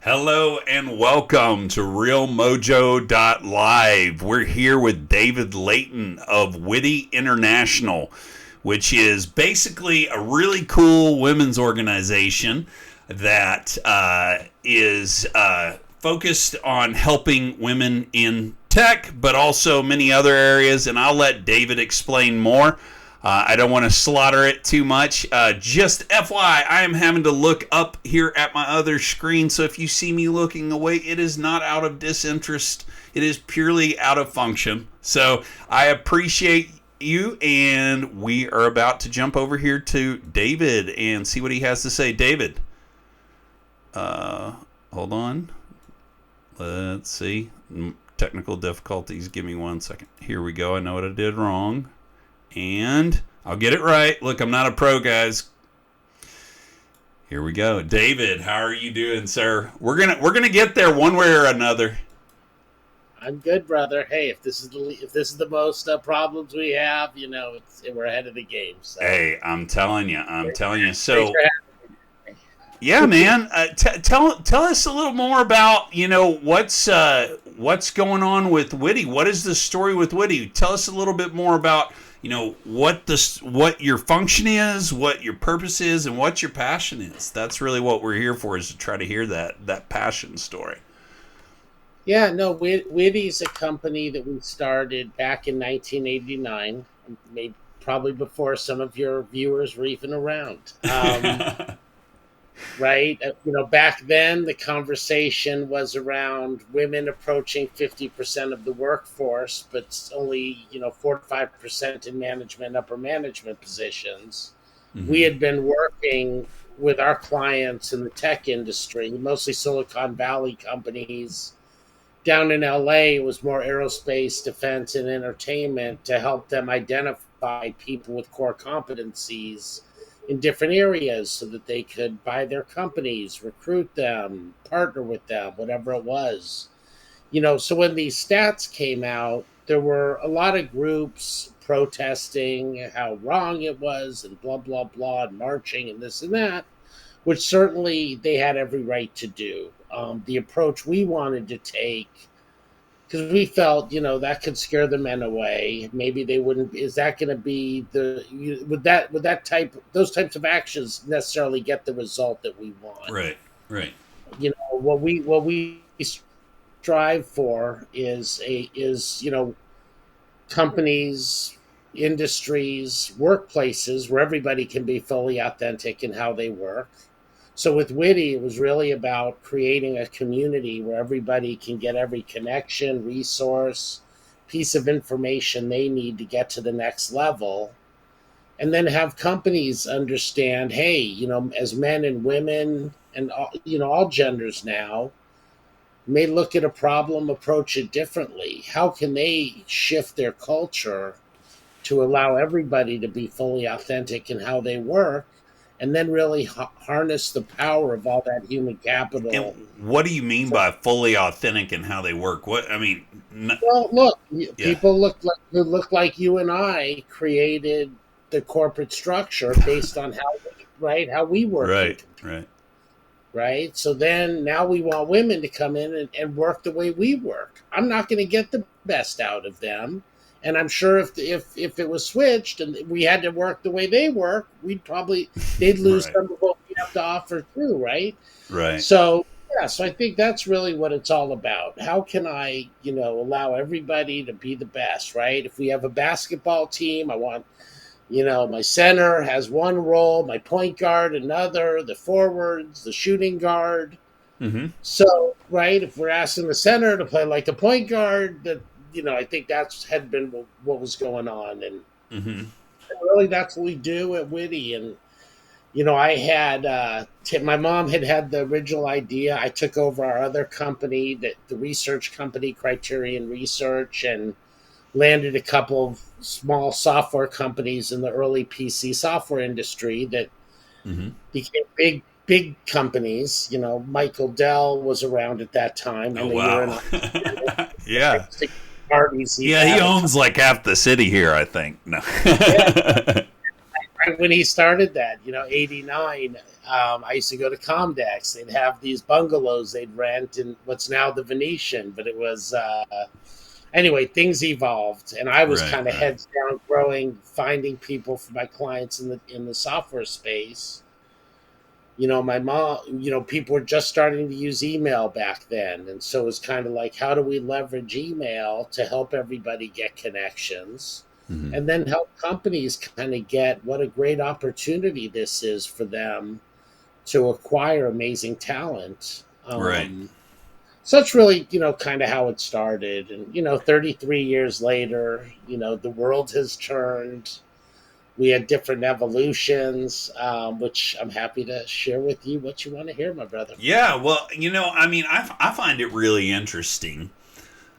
Hello and welcome to RealMojo.Live. We're here with David Leighton of Witty International, which is basically a really cool women's organization that is focused on helping women in tech, but also many other areas. And I'll let David explain more. I don't want to slaughter it too much. Just FYI, I am having to look up here at my other screen, so if you see me looking away, it is not out of disinterest. It is purely out of function. So I appreciate you, and we are about to jump over here to David and see what he has to say. David, hold on. Let's see. Technical difficulties. Give me 1 second. Here we go. I know what I did wrong. And I'll get it right. Look, I'm not a pro, guys. Here we go. David, how are you doing, sir? We're gonna get there one way or another. I'm good, brother. Hey, if this is the most problems we have, we're ahead of the game. So. Hey, I'm telling you. So, yeah, man. Tell us a little more about what's going on with Witty. What is the story with Witty? Tell us a little bit more about what your function is, what your purpose is, and what your passion is. That's really what we're here for, is to try to hear that passion story. Yeah, no, Witty's a company that we started back in 1989, maybe probably before some of your viewers were even around. Right? Back then the conversation was around women approaching 50% of the workforce, but only, 4 to 5% in management, upper management positions. Mm-hmm. We had been working with our clients in the tech industry, mostly Silicon Valley companies. Down in LA, it was more aerospace, defense, and entertainment, to help them identify people with core competencies in different areas so that they could buy their companies, recruit them, partner with them, whatever it was. So when these stats came out, there were a lot of groups protesting how wrong it was and blah, blah, blah, and marching and this and that, which certainly they had every right to do. The approach we wanted to take, because we felt, that could scare the men away. Maybe they wouldn't. Is that going to be would those types of actions necessarily get the result that we want? Right. What we strive for is companies, industries, workplaces where everybody can be fully authentic in how they work. So with Witty, it was really about creating a community where everybody can get every connection, resource, piece of information they need to get to the next level. And then have companies understand, hey, as men and women and all genders now may look at a problem, approach it differently. How can they shift their culture to allow everybody to be fully authentic in how they work? And then really harness the power of all that human capital. And what do you mean by fully authentic in how they work? Well, look, people who look like you and I created the corporate structure based on how we work. Right. So then now we want women to come in and work the way we work. I'm not going to get the best out of them. And I'm sure if it was switched and we had to work the way they work, they'd lose some of what we have to offer too, right? Right. So I think that's really what it's all about. How can I, allow everybody to be the best, right? If we have a basketball team, I want, my center has one role, my point guard another, the forwards, the shooting guard. Mm-hmm. So, right, if we're asking the center to play like the point guard, I think had been what was going on. And, and really that's what we do at Witty. And, I had, my mom had the original idea. I took over our other company, the research company, Criterion Research, and landed a couple of small software companies in the early PC software industry that became big companies. Michael Dell was around at that time. Oh, wow. Yeah. Parties. He owns like half the city here, I think. No. Yeah. when he started that, 89, I used to go to Comdex. They'd have these bungalows they'd rent in what's now the Venetian, but it was, anyway, things evolved, and I was Right, kind of right. heads down growing, finding people for my clients in the software space. My mom, people were just starting to use email back then. And so it was kind of like, how do we leverage email to help everybody get connections Hmm. and then help companies kind of get what a great opportunity this is for them to acquire amazing talent. Right. So that's really, kind of how it started. And, 33 years later, the world has turned. We had different evolutions, which I'm happy to share with you what you want to hear, my brother. Yeah, well, I mean, I find it really interesting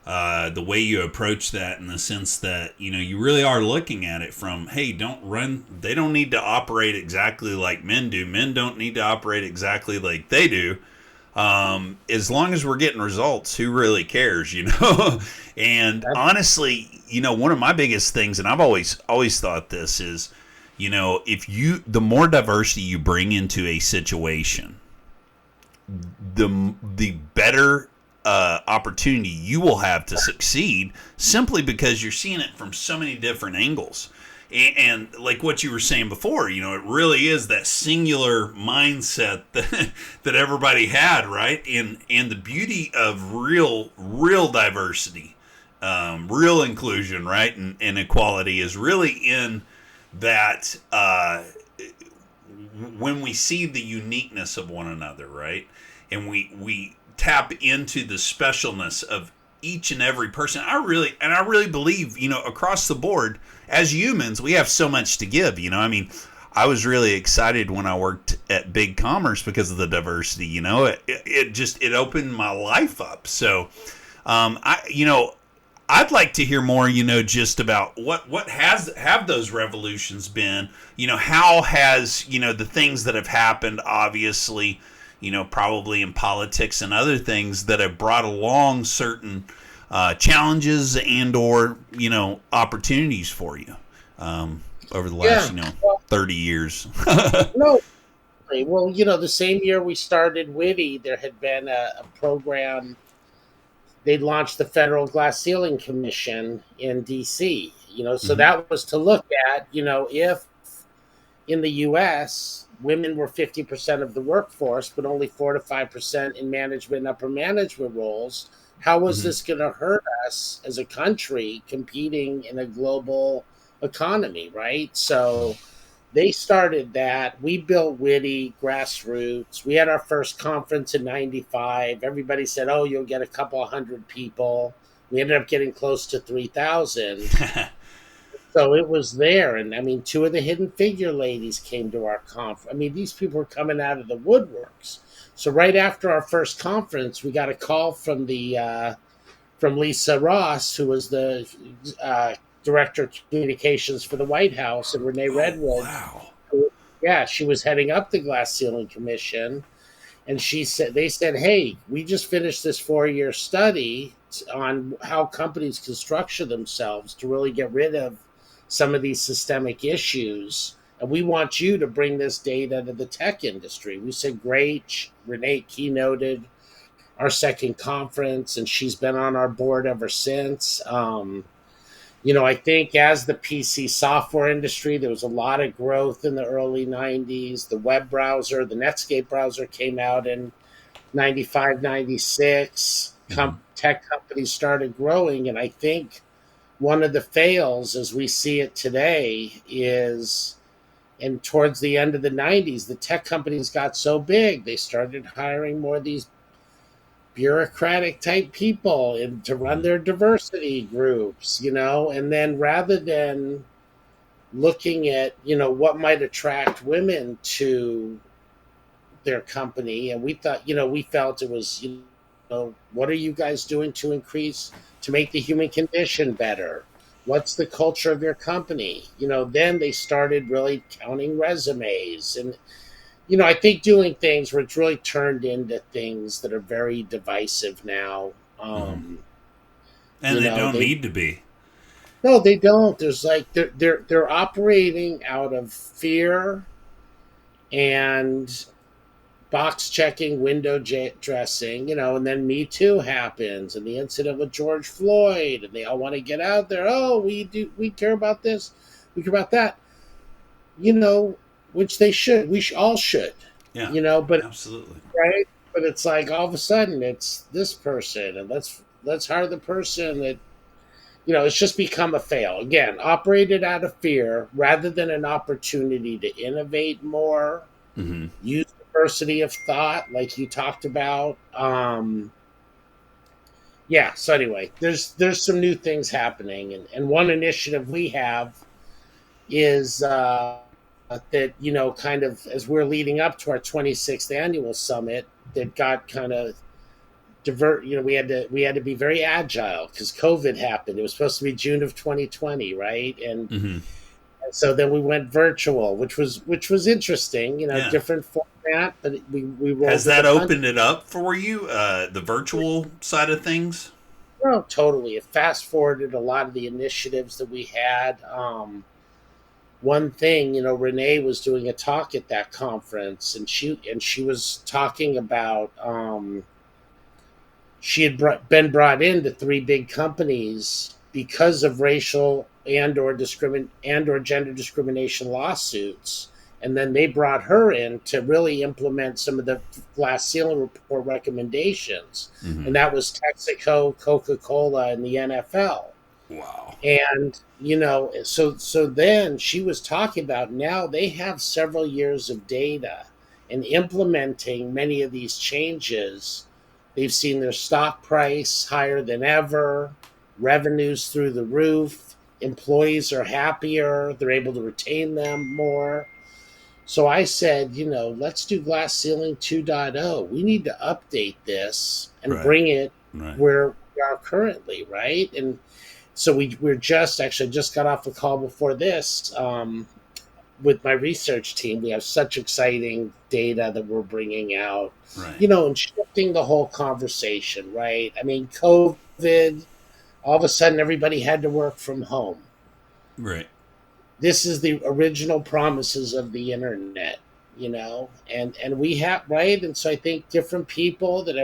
the way you approach that in the sense that, you really are looking at it from, hey, they don't need to operate exactly like men do. Men don't need to operate exactly like they do. As long as we're getting results, who really cares, And That, honestly, one of my biggest things, and I've always thought this is, the more diversity you bring into a situation, the better opportunity you will have to succeed, simply because you're seeing it from so many different angles. And like what you were saying before, it really is that singular mindset that everybody had, right? And the beauty of real diversity, real inclusion, right, and equality is really in that when we see the uniqueness of one another, right, and we tap into the specialness of each and every person. I really believe, across the board, as humans, we have so much to give. I mean, I was really excited when I worked at Big Commerce because of the diversity. It opened my life up. So, I'd like to hear more, just about what have those revolutions been. How has, the things that have happened, obviously, probably in politics and other things that have brought along certain challenges and or opportunities for you over the last yeah. Well, 30 years. no. Well, the same year we started Witty, there had been a program. They launched the Federal Glass Ceiling Commission in D.C. So Hmm. that was to look at, if in the U.S. women were 50% of the workforce, but only 4 to 5% in management and upper management roles. How was Hmm. this going to hurt us as a country competing in a global economy, right? So they started that. We built Witty grassroots. We had our first conference in 95. Everybody said, oh, you'll get a couple of hundred people. We ended up getting close to 3,000. So it was there. And I mean, two of the Hidden Figure ladies came to our conference. I mean, these people were coming out of the woodworks. So right after our first conference, we got a call from from Lisa Ross, who was the director of communications for the White House, and Renee Oh, Redwood. wow. Yeah, she was heading up the Glass Ceiling Commission, and they said, "Hey, we just finished this 4-year study on how companies can structure themselves to really get rid of some of these systemic issues, and we want you to bring this data to the tech industry." We said, "Great." Renee keynoted our second conference, and she's been on our board ever since. I think as the PC software industry, there was a lot of growth in the early 90s. The web browser, the Netscape browser came out in 95, 96. Hmm. Tech companies started growing. And I think one of the fails as we see it today is, and towards the end of the 90s, the tech companies got so big, they started hiring more of these bureaucratic type people to run Hmm. their diversity groups, and then rather than looking at, what might attract women to their company, and we thought, we felt it was, what are you guys doing to make the human condition better? What's the culture of your company? Then they started really counting resumes and I think doing things where it's really turned into things that are very divisive now. Hmm. And they don't They need to be. No, they don't. There's like they're operating out of fear and box checking, dressing, and then Me Too happens, and the incident with George Floyd, and they all want to get out there. Oh, we care about this, we care about that, you know, which they should. All should, Yeah, but absolutely. right. But it's like all of a sudden it's this person, and let's hire the person that it's just become a fail again, operated out of fear rather than an opportunity to innovate more, Hmm. use diversity of thought like you talked about. Yeah, so anyway, there's some new things happening, and one initiative we have is that kind of as we're leading up to our 26th annual summit that got kind of divert. We had to be very agile because COVID happened. It was supposed to be June of 2020, right? Hmm. And so then we went virtual, which was interesting. Yeah. Different format, but we rolled Has with the that punch. opened it up for you, the virtual side of things? No, totally. It fast forwarded a lot of the initiatives that we had. One thing, Renee was doing a talk at that conference, and she was talking about she had been brought into three big companies because of racial and or gender discrimination lawsuits, and then they brought her in to really implement some of the glass ceiling report recommendations, Hmm. and that was Texaco, Coca-Cola, and the NFL. Wow. And so then she was talking about now they have several years of data and implementing many of these changes. They've seen their stock price higher than ever, revenues through the roof, employees are happier, they're able to retain them more. So I said, let's do Glass Ceiling 2.0. We need to update this and Right. bring it Right. where we are currently, right? And so we're just got off a call before this with my research team. We have such exciting data that we're bringing out, Right. and shifting the whole conversation, right? I mean, COVID, all of a sudden everybody had to work from home. Right. This is the original promises of the internet, and we have, right? And so I think different people that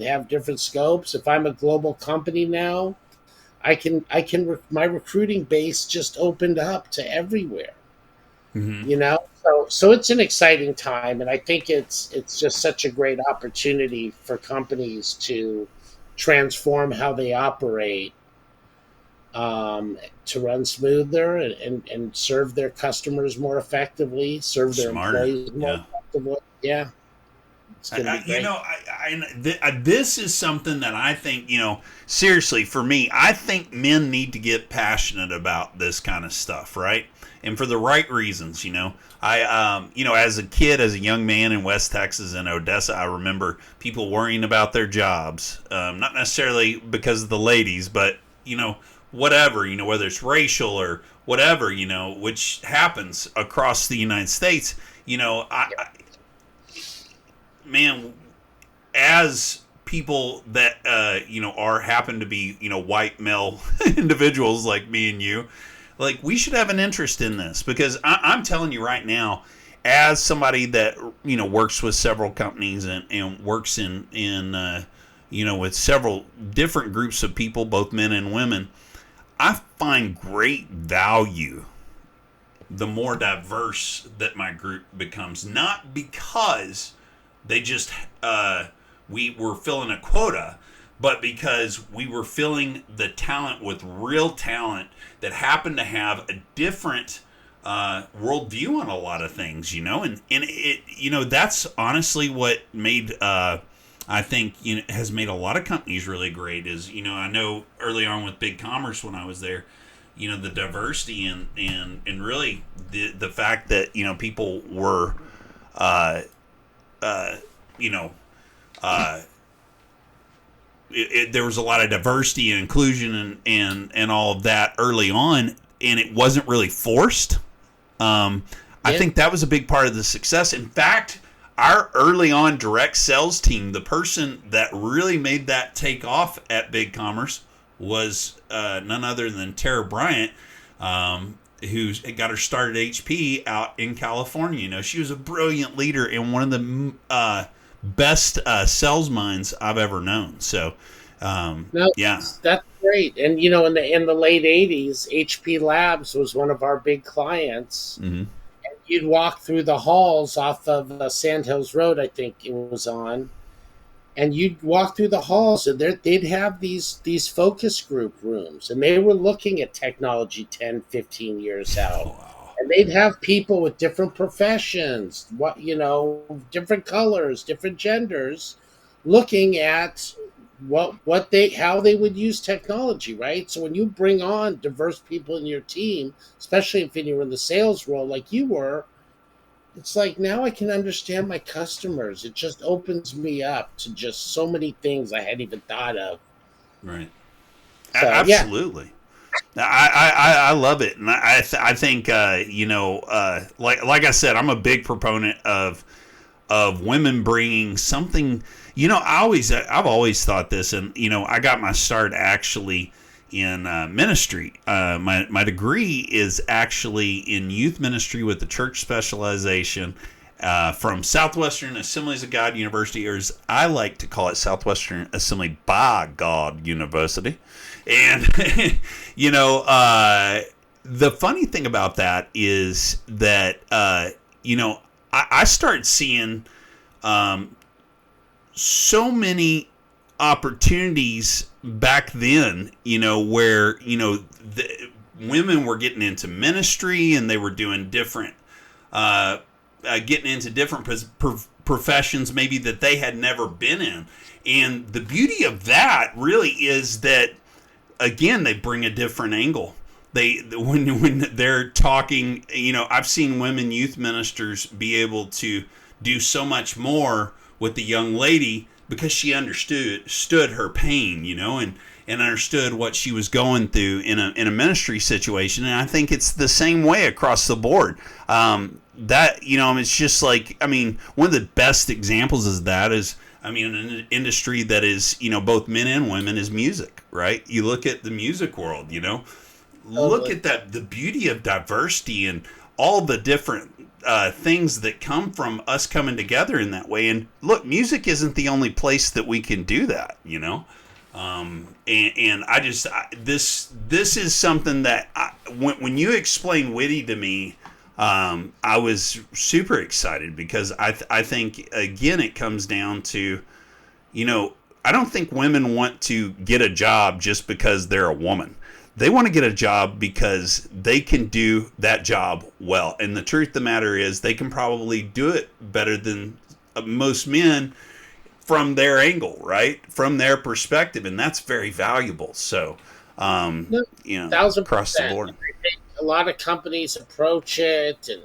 have different scopes. If I'm a global company now, my recruiting base just opened up to everywhere, Hmm. so it's an exciting time, and I think it's just such a great opportunity for companies to transform how they operate, to run smoother and serve their customers more effectively, serve their Smarter. employees more Yeah. effectively. Yeah, it's going to be great. This is something that I think, seriously, for me, I think men need to get passionate about this kind of stuff, right? And for the right reasons, as a kid, as a young man in West Texas and Odessa, I remember people worrying about their jobs, not necessarily because of the ladies, but, whatever, whether it's racial or whatever, which happens across the United States, man, as people that are happen to be white male individuals like me and you, like we should have an interest in this because I'm telling you right now, as somebody that works with several companies and works in with several different groups of people, both men and women, I find great value the more diverse that my group becomes, not because they just we were filling a quota, but because we were filling the talent with real talent that happened to have a different worldview on a lot of things, and it that's honestly what made I think has made a lot of companies really great. Is I know early on with Big Commerce when I was there, the diversity and really the fact that people were uh, uh, you know, uh, there was a lot of diversity and inclusion and all of that early on, and it wasn't really forced. I Yeah, think that was a big part of the success. In fact, our early on direct sales team, the person that really made that take off at Big Commerce was none other than Tara Bryant, who's got her start at HP out in California. You know, she was a brilliant leader and one of the best sales minds I've ever known. So, No, yeah. that's great. And you know, in the late '80s, HP Labs was one of our big clients. Mm-hmm. You'd walk through the halls off of Sandhills Road, I think it was on, and you'd walk through the halls, and they'd have these focus group rooms, and they were looking at technology 10, 15 years out. Wow. And they'd have people with different professions, different colors, different genders, looking at how they would use technology, right? So when you bring on diverse people in your team, especially if you're in the sales role like you were, it's like now I can understand my customers. It just opens me up to just so many things I hadn't even thought of. Right. So, Absolutely. I love it, and I think like I said, I'm a big proponent of women bringing something. You know, I've always thought this, and you know, I got my start actually in ministry. My degree is actually in youth ministry with the church specialization from Southwestern Assemblies of God University, or as I like to call it, Southwestern Assembly by God University. And you know, the funny thing about that is that you know, I started seeing so many opportunities back then, you know, where, you know, the women were getting into ministry and they were doing different, getting into different professions maybe that they had never been in. And the beauty of that really is that, again, they bring a different angle. When they're talking, you know, I've seen women youth ministers be able to do so much more with the young lady because she understood her pain, you know, and understood what she was going through in a ministry situation. And I think it's the same way across the board. That, you know, it's just like, I mean, one of the best examples of that is, I mean, an industry that is, you know, both men and women is music, right? You look at the music world, you know, look at that, the beauty of diversity and all the different things that come from us coming together in that way. And look, music isn't the only place that we can do that, you know. And this is something that when you explain Witty to me, I was super excited because I think, again, it comes down to, you know, I don't think women want to get a job just because they're a woman. They want to get a job because they can do that job well. And the truth of the matter is they can probably do it better than most men from their angle, right? From their perspective. And that's very valuable. So, you know, 1,000%. across the board. A lot of companies approach it, and,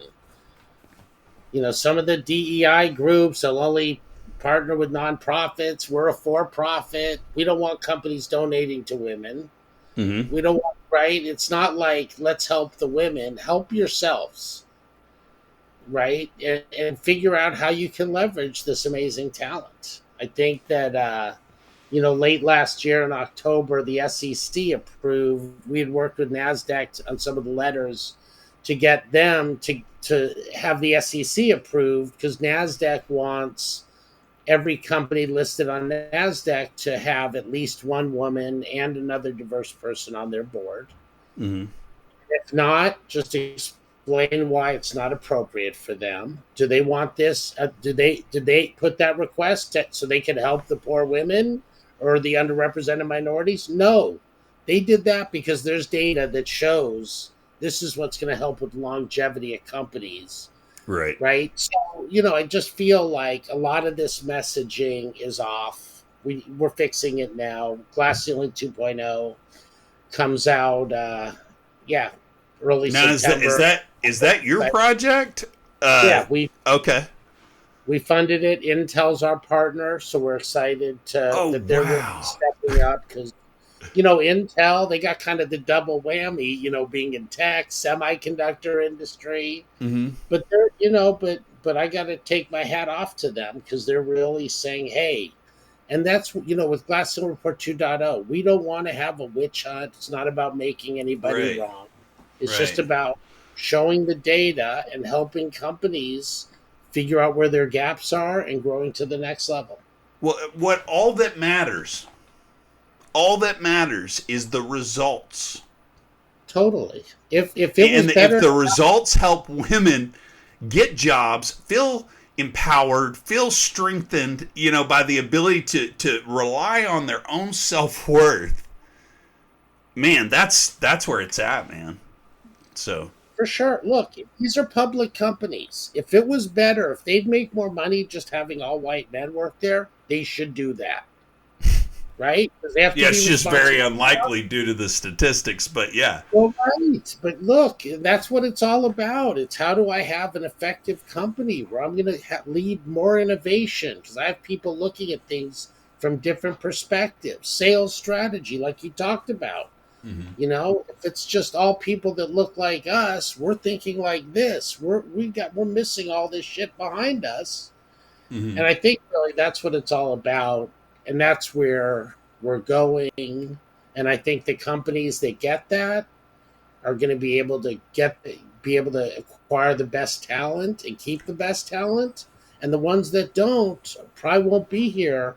you know, some of the DEI groups will only partner with nonprofits. We're a for-profit. We don't want companies donating to women. Mm-hmm. We don't want, right? It's not like, let's help the women. Help yourselves, right? And figure out how you can leverage this amazing talent. I think that, you know, late last year in October, the SEC approved, we had worked with NASDAQ on some of the letters to get them to have the SEC approved, because NASDAQ wants every company listed on NASDAQ to have at least one woman and another diverse person on their board. Mm-hmm. If not, just explain why it's not appropriate for them. Do they want this? Did they put that request so they could help the poor women or the underrepresented minorities? No. They did that because there's data that shows this is what's going to help with longevity of companies. Right. So, you know, I just feel like a lot of this messaging is off. We're fixing it now. Glass Ceiling 2.0 comes out, early now, September. Is that your project? Yeah, we funded it. Intel's our partner, so we're excited that they're really stepping up, because, you know, Intel, they got kind of the double whammy, you know, being in tech, semiconductor industry. Mm-hmm. But they're, you know, but I got to take my hat off to them, because they're really saying, hey, And that's, with Glass Ceiling Report 2.0, we don't want to have a witch hunt. It's not about making anybody Right. wrong. It's just Right. about showing the data and helping companies figure out where their gaps are and growing to the next level. Well, what all that matters is the results. Totally. If it was And if better, the results help women get jobs, feel empowered, feel strengthened, by the ability to rely on their own self-worth, man, that's where it's at, man. So, for sure. Look, these are public companies. If it was better, if they'd make more money just having all white men work there, they should do that, right? Because they have to yeah, be it's just very responsible. unlikely due to the statistics, but yeah. Well, right. But look, that's what it's all about. It's how do I have an effective company where I'm going to lead more innovation? Because I have people looking at things from different perspectives, sales strategy, like you talked about. Mm-hmm. If it's just all people that look like us, we're thinking like this. We're missing all this shit behind us. Mm-hmm. And I think really that's what it's all about. And that's where we're going. And I think the companies that get that are going to be able to acquire the best talent and keep the best talent. And the ones that don't probably won't be here,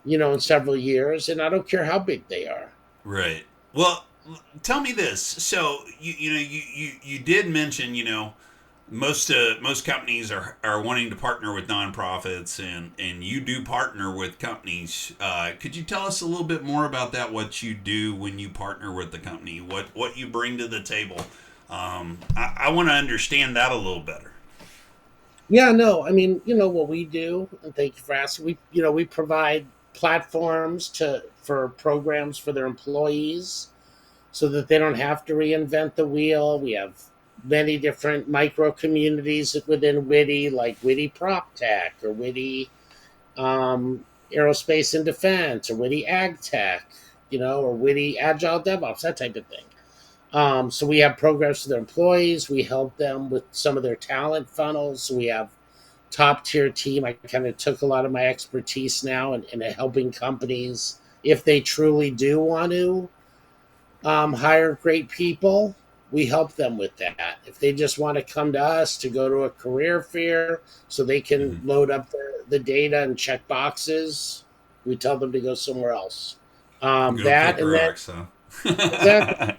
in several years. And I don't care how big they are. Right. Well, tell me this. So you did mention most companies are wanting to partner with nonprofits, and you do partner with companies. Could you tell us a little bit more about that? What you do when you partner with the company? What you bring to the table? I want to understand that a little better. Yeah, no, I mean, what we do, and thank you for asking. We provide platforms for programs for their employees so that they don't have to reinvent the wheel. We have many different micro communities within Witty, like Witty Prop Tech or Witty Aerospace and Defense or Witty Ag Tech, or Witty Agile DevOps, that type of thing. So we have programs for their employees. We help them with some of their talent funnels. So we have top tier team. I kind of took a lot of my expertise now in helping companies if they truly do want to hire great people. We help them with that. If they just want to come to us to go to a career fair so they can Mm-hmm. load up the data and check boxes, we tell them to go somewhere else. Go That kick and then rocks, huh? exactly.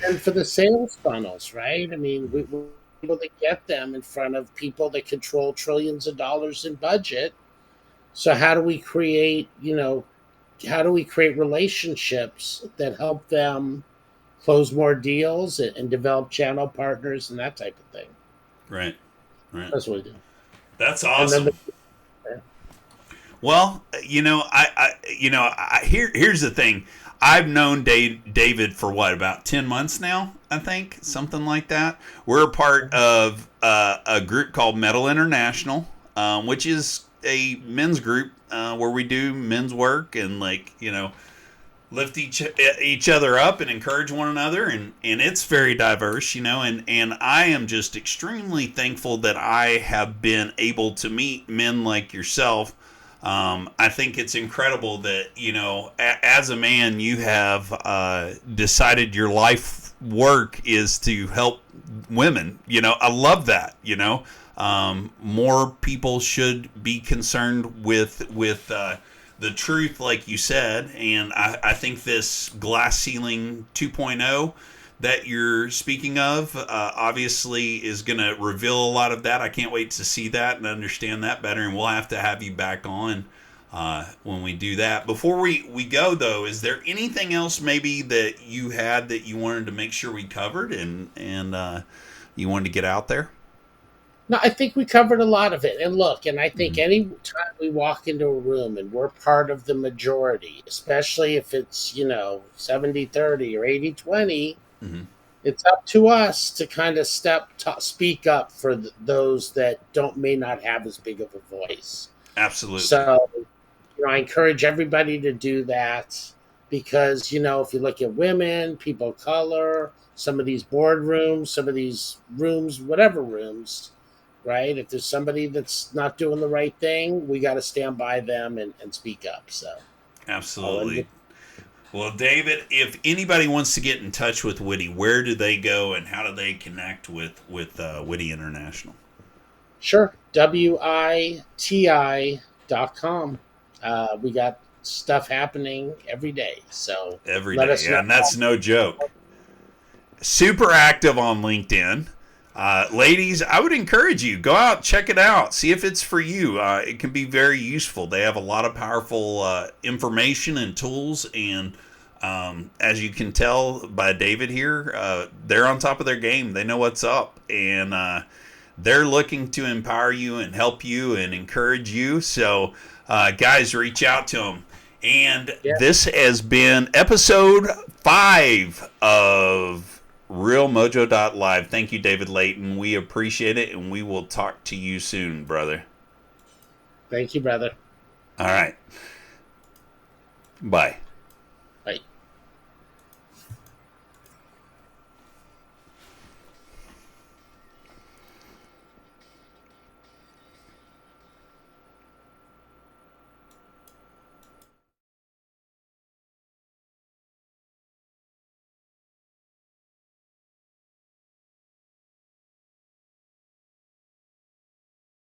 And for the sales funnels, right? I mean, we're able to get them in front of people that control trillions of dollars in budget. So how do we create relationships that help them close more deals and develop channel partners and that type of thing? Right. Right. That's what we do. That's And then awesome. Well, here's the thing. I've known David for what, about 10 months now, I think, something like that. We're a part of a group called Metal International, which is a men's group where we do men's work and, lift each other up and encourage one another, and it's very diverse, and I am just extremely thankful that I have been able to meet men like yourself. I think it's incredible that, as a man, you have decided your life work is to help women. I love that. More people should be concerned with the truth, like you said. And I think this glass ceiling 2.0 that you're speaking of obviously is going to reveal a lot of that. I can't wait to see that and understand that better. And we'll have to have you back on when we do that. Before we go, though, is there anything else maybe that you had that you wanted to make sure we covered and you wanted to get out there? No, I think we covered a lot of it. And look, and I think Mm-hmm. any time we walk into a room and we're part of the majority, especially if it's, 70-30 or 80-20, Mm-hmm. it's up to us to kind of speak up for those that may not have as big of a voice. Absolutely. So, I encourage everybody to do that because, if you look at women, people of color, some of these boardrooms, some of these rooms, whatever rooms, right? If there's somebody that's not doing the right thing, we got to stand by them and speak up. So I'll end Absolutely. with Well, David, if anybody wants to get in touch with Witty, where do they go and how do they connect with Witty International? sure, WITI.com. We got stuff happening every day. So Every let day, us yeah, know. and that's no joke. Super active on LinkedIn. Ladies, I would encourage you, go out, check it out, see if it's for you. It can be very useful. They have a lot of powerful information and tools, and as you can tell by David here, they're on top of their game. They know what's up, and they're looking to empower you and help you and encourage you. So, guys, reach out to them. And Yeah. this has been episode 5 of RealMojo.Live. Thank you, David Leighton. We appreciate it, and we will talk to you soon, brother. Thank you, brother. All right. Bye.